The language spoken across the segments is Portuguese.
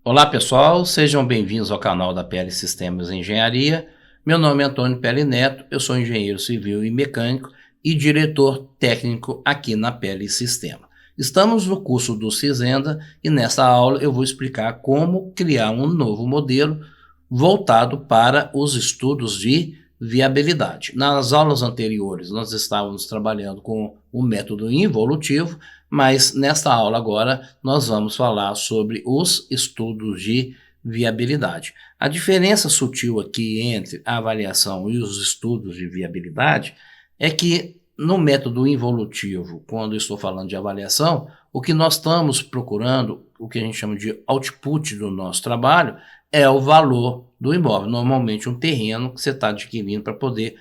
Olá pessoal, sejam bem-vindos ao canal da PL Sistemas Engenharia. Meu nome é Antônio Peli Neto, eu sou engenheiro civil e mecânico e diretor técnico aqui na PL Sistema. Estamos no curso do Cisenda e nessa aula eu vou explicar como criar um novo modelo voltado para os estudos de viabilidade. Nas aulas anteriores nós estávamos trabalhando com o método involutivo, mas nesta aula agora nós vamos falar sobre os estudos de viabilidade. A diferença sutil aqui entre a avaliação e os estudos de viabilidade é que no método involutivo, quando estou falando de avaliação, o que nós estamos procurando, o que a gente chama de output do nosso trabalho, é o valor do imóvel. Normalmente um terreno que você está adquirindo para poder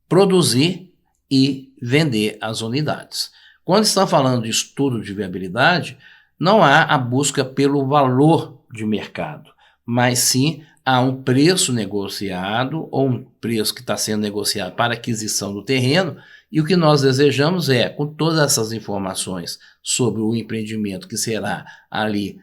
produzir e vender as unidades. Quando estamos falando de estudo de viabilidade, não há a busca pelo valor de mercado, mas sim há um preço negociado ou um preço que está sendo negociado para aquisição do terreno, e o que nós desejamos é, com todas essas informações sobre o empreendimento que será ali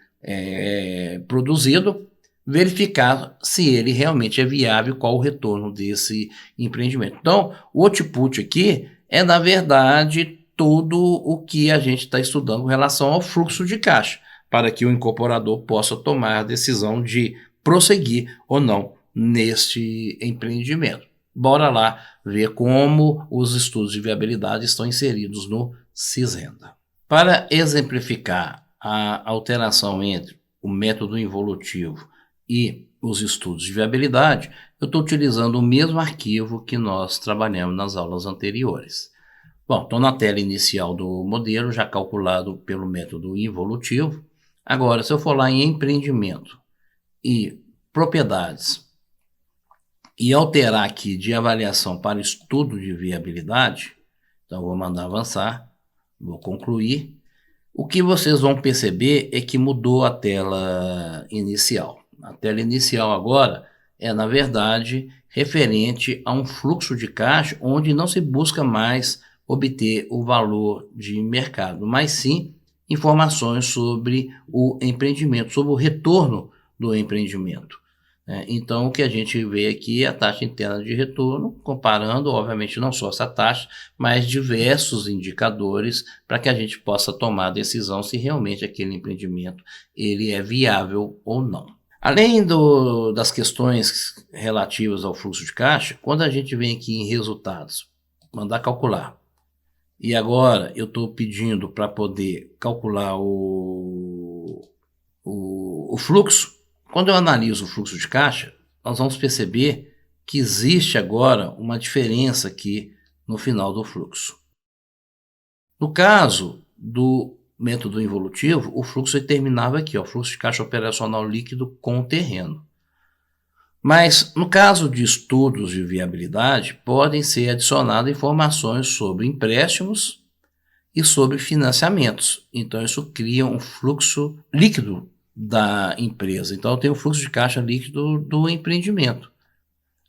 produzido, verificar se ele realmente é viável, qual o retorno desse empreendimento. Então, o output aqui é, na verdade, tudo o que a gente está estudando com relação ao fluxo de caixa, para que o incorporador possa tomar a decisão de prosseguir ou não neste empreendimento. Bora lá ver como os estudos de viabilidade estão inseridos no Cisenda. Para exemplificar a alteração entre o método involutivo e os estudos de viabilidade, eu estou utilizando o mesmo arquivo que nós trabalhamos nas aulas anteriores. Bom, estou na tela inicial do modelo, já calculado pelo método involutivo. Agora, se eu for lá em empreendimento e propriedades e alterar aqui de avaliação para estudo de viabilidade, então vou mandar avançar, vou concluir. O que vocês vão perceber é que mudou a tela inicial. A tela inicial agora é, na verdade, referente a um fluxo de caixa onde não se busca mais obter o valor de mercado, mas sim informações sobre o empreendimento, sobre o retorno do empreendimento. Então, o que a gente vê aqui é a taxa interna de retorno, comparando, obviamente, não só essa taxa, mas diversos indicadores para que a gente possa tomar a decisão se realmente aquele empreendimento ele é viável ou não. Além das questões relativas ao fluxo de caixa, quando a gente vem aqui em resultados, mandar calcular, e agora eu estou pedindo para poder calcular o fluxo. Quando eu analiso o fluxo de caixa, nós vamos perceber que existe agora uma diferença aqui no final do fluxo. No caso do método involutivo, o fluxo terminava aqui, o fluxo de caixa operacional líquido com o terreno. Mas, no caso de estudos de viabilidade, podem ser adicionadas informações sobre empréstimos e sobre financiamentos. Então, isso cria um fluxo líquido da empresa. Então, tem o fluxo de caixa líquido do empreendimento.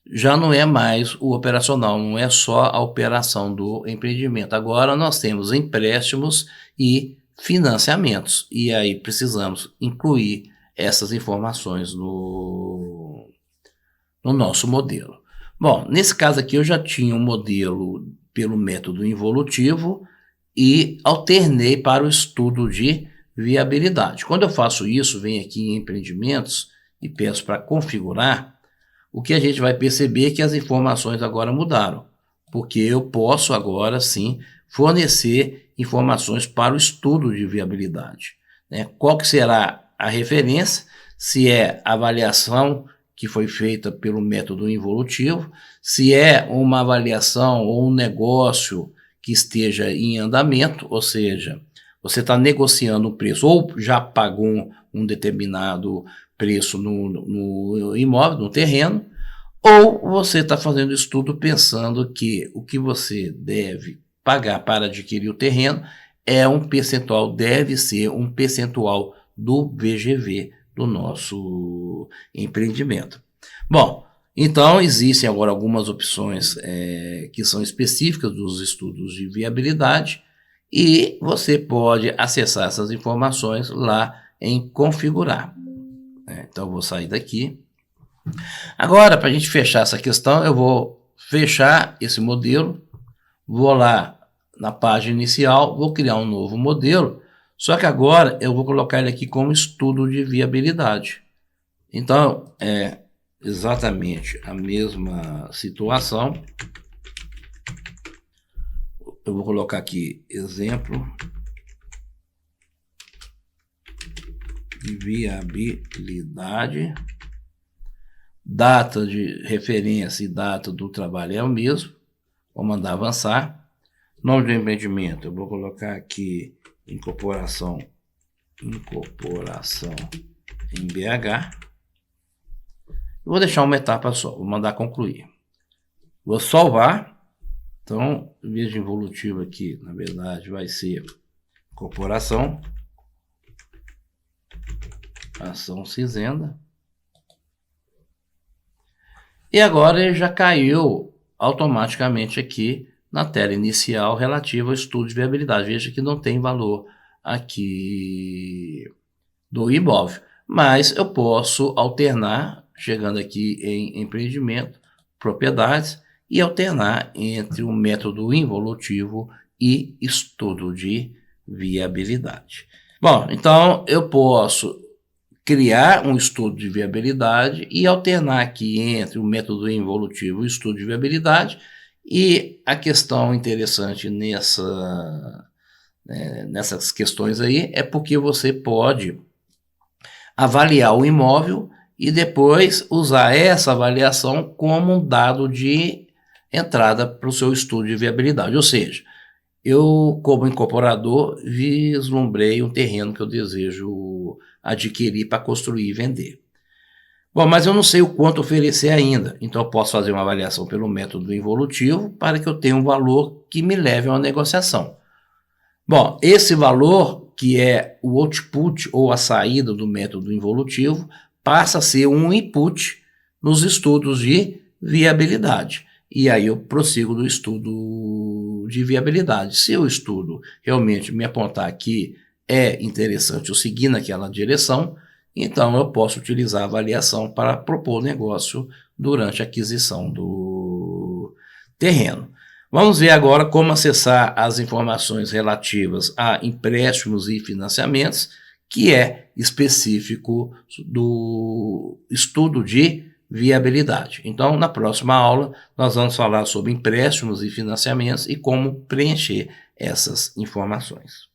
Já não é mais o operacional, não é só a operação do empreendimento. Agora, nós temos empréstimos e financiamentos. E aí, precisamos incluir essas informações no nosso modelo. Bom, nesse caso aqui eu já tinha um modelo pelo método involutivo e alternei para o estudo de viabilidade. Quando eu faço isso, venho aqui em empreendimentos e peço para configurar, o que a gente vai perceber é que as informações agora mudaram, porque eu posso agora sim fornecer informações para o estudo de viabilidade. Qual que será a referência? Se é a avaliação que foi feita pelo método involutivo, se é uma avaliação ou um negócio que esteja em andamento, ou seja, você está negociando um preço ou já pagou um determinado preço no imóvel, no terreno, ou você está fazendo estudo pensando que o que você deve pagar para adquirir o terreno é um percentual, deve ser um percentual do VGV do nosso empreendimento. Bom, então existem agora algumas opções que são específicas dos estudos de viabilidade e você pode acessar essas informações lá em configurar. Então eu vou sair daqui. Agora, para a gente fechar essa questão, eu vou fechar esse modelo, vou lá na página inicial, vou criar um novo modelo, só que agora eu vou colocar ele aqui como estudo de viabilidade. Então, é exatamente a mesma situação. Eu vou colocar aqui exemplo de viabilidade. Data de referência e data do trabalho é o mesmo. Vou mandar avançar. Nome do empreendimento, eu vou colocar aqui incorporação em BH. Vou deixar uma etapa só, vou mandar concluir. Vou salvar. Então, em vez de involutivo aqui, na verdade, vai ser incorporação, ação cinzenta. E agora ele já caiu automaticamente aqui na tela inicial relativa ao estudo de viabilidade. Veja que não tem valor aqui do imóvel, mas eu posso alternar, chegando aqui em empreendimento, propriedades, e alternar entre o método involutivo e estudo de viabilidade. Bom, então eu posso criar um estudo de viabilidade e alternar aqui entre o método involutivo e o estudo de viabilidade. E a questão interessante nessas questões aí é porque você pode avaliar o imóvel e depois usar essa avaliação como um dado de entrada para o seu estudo de viabilidade. Ou seja, eu, como incorporador, vislumbrei um terreno que eu desejo adquirir para construir e vender. Bom, mas eu não sei o quanto oferecer ainda, então eu posso fazer uma avaliação pelo método involutivo para que eu tenha um valor que me leve a uma negociação. Bom, esse valor, que é o output ou a saída do método involutivo, passa a ser um input nos estudos de viabilidade. E aí eu prossigo do estudo de viabilidade. Se o estudo realmente me apontar que é interessante eu seguir naquela direção, então eu posso utilizar a avaliação para propor negócio durante a aquisição do terreno. Vamos ver agora como acessar as informações relativas a empréstimos e financiamentos, que é específico do estudo de viabilidade. Então, na próxima aula, nós vamos falar sobre empréstimos e financiamentos e como preencher essas informações.